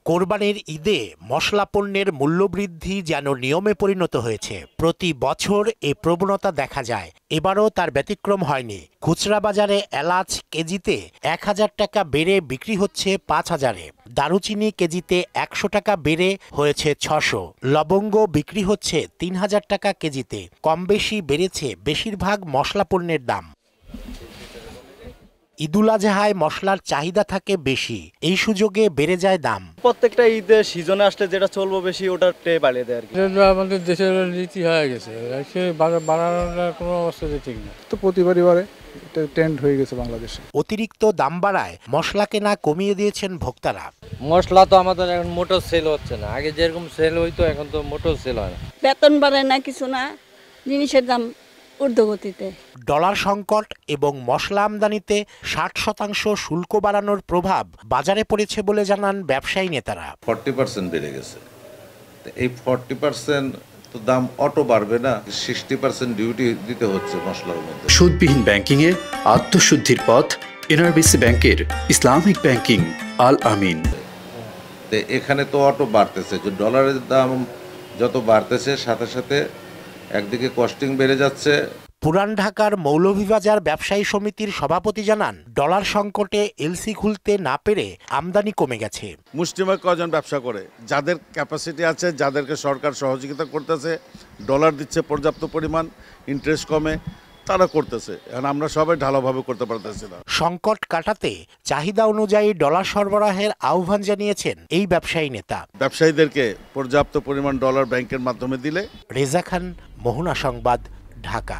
কোরবানির ঈদে মশলা পণ্যের মূল্যবৃদ্ধি যেন নিয়মে পরিণত হয়েছে। প্রতি বছর এ প্রবণতা দেখা যায়, এবারও তার ব্যতিক্রম হয়নি। খুচরা বাজারে এলাচ কেজিতে ১,০০০ টাকা বেড়ে বিক্রি হচ্ছে ৫,০০০-এ। দারুচিনি কেজিতে ১০০ টাকা বেড়ে হয়েছে ৬০০। লবঙ্গ বিক্রি হচ্ছে ৩,০০০ টাকা কেজিতে। কম বেশি বেড়েছে বেশিরভাগ মশলা পণ্যের দাম। ঈদুল আজহায় মশলার চাহিদা থাকে বেশি, এই সুযোগে বেড়ে যায় দাম। প্রত্যেকটা ঈদের সিজনে আসলে যেটা চলবো বেশি ওটাতে বাড়িয়ে দেয় আর কি। আমাদের দেশের রীতি হয়ে গেছে, বাড়ানোর কোনো অবস্থা ঠিক না, তো প্রতিবারই বাড়ে, এটা ট্রেন্ড হয়ে গেছে বাংলাদেশে। অতিরিক্ত দাম বাড়ায় মশলা কেনা কমিয়ে দিয়েছেন ভোক্তারা। মশলা তো আমাদের এখন মোটর সেল হচ্ছে না, আগে যেরকম সেল হইতো এখন তো মোটর সেল হয় না। বেতন বাড়ে না, কিছু না, জিনিসের দাম ঊর্ধ্বগতিতে। ডলার সংকট এবং মশলা আমদানিতে 60% শুল্ক বাড়ানোর প্রভাব বাজারে পড়েছে বলে জানান ব্যবসায়ী নেতারা। 40% বেড়ে গেছে, এই 40% তো দাম অটো বাড়বে না, 60% ডিউটি দিতে হচ্ছে মশলার মধ্যে। সুদবিহীন ব্যাংকিং এ আত্মশুদ্ধির পথ এনআরবিসি ব্যাংকের ইসলামিক ব্যাংকিং আল আমিন। এখানে তো অটো বাড়তেছে, যে ডলারের দাম যত বাড়তেছে সাথে সাথে একদিকে কস্টিং বেড়ে যাচ্ছে। পুরান ঢাকার মৌলভীবাজার ব্যবসায়ী সমিতির সভাপতি জানান, ডলার সংকটে এলসি খুলতে না পেরে আমদানি কমে গেছে। মুষ্টিমেয় কজন ব্যবসা করে, যাদের ক্যাপাসিটি আছে, যাদেরকে সরকার সহযোগিতা করতেছে, ডলার দিচ্ছে পর্যাপ্ত পরিমাণ, ইন্টারেস্ট কমে, তারা করতেছে। এখন আমরা সবাই ঢালাভাবে করতে পারতেছি না। সংকট কাটাতে চাহিদা অনুযায়ী ডলার সরবরাহের আহ্বান জানিয়েছেন এই ব্যবসায়ী নেতা। ব্যবসায়ীদেরকে পর্যাপ্ত পরিমাণ ডলার ব্যাংকের মাধ্যমে দিলে। রেজা খান, মোহনা সংবাদ, ঢাকা।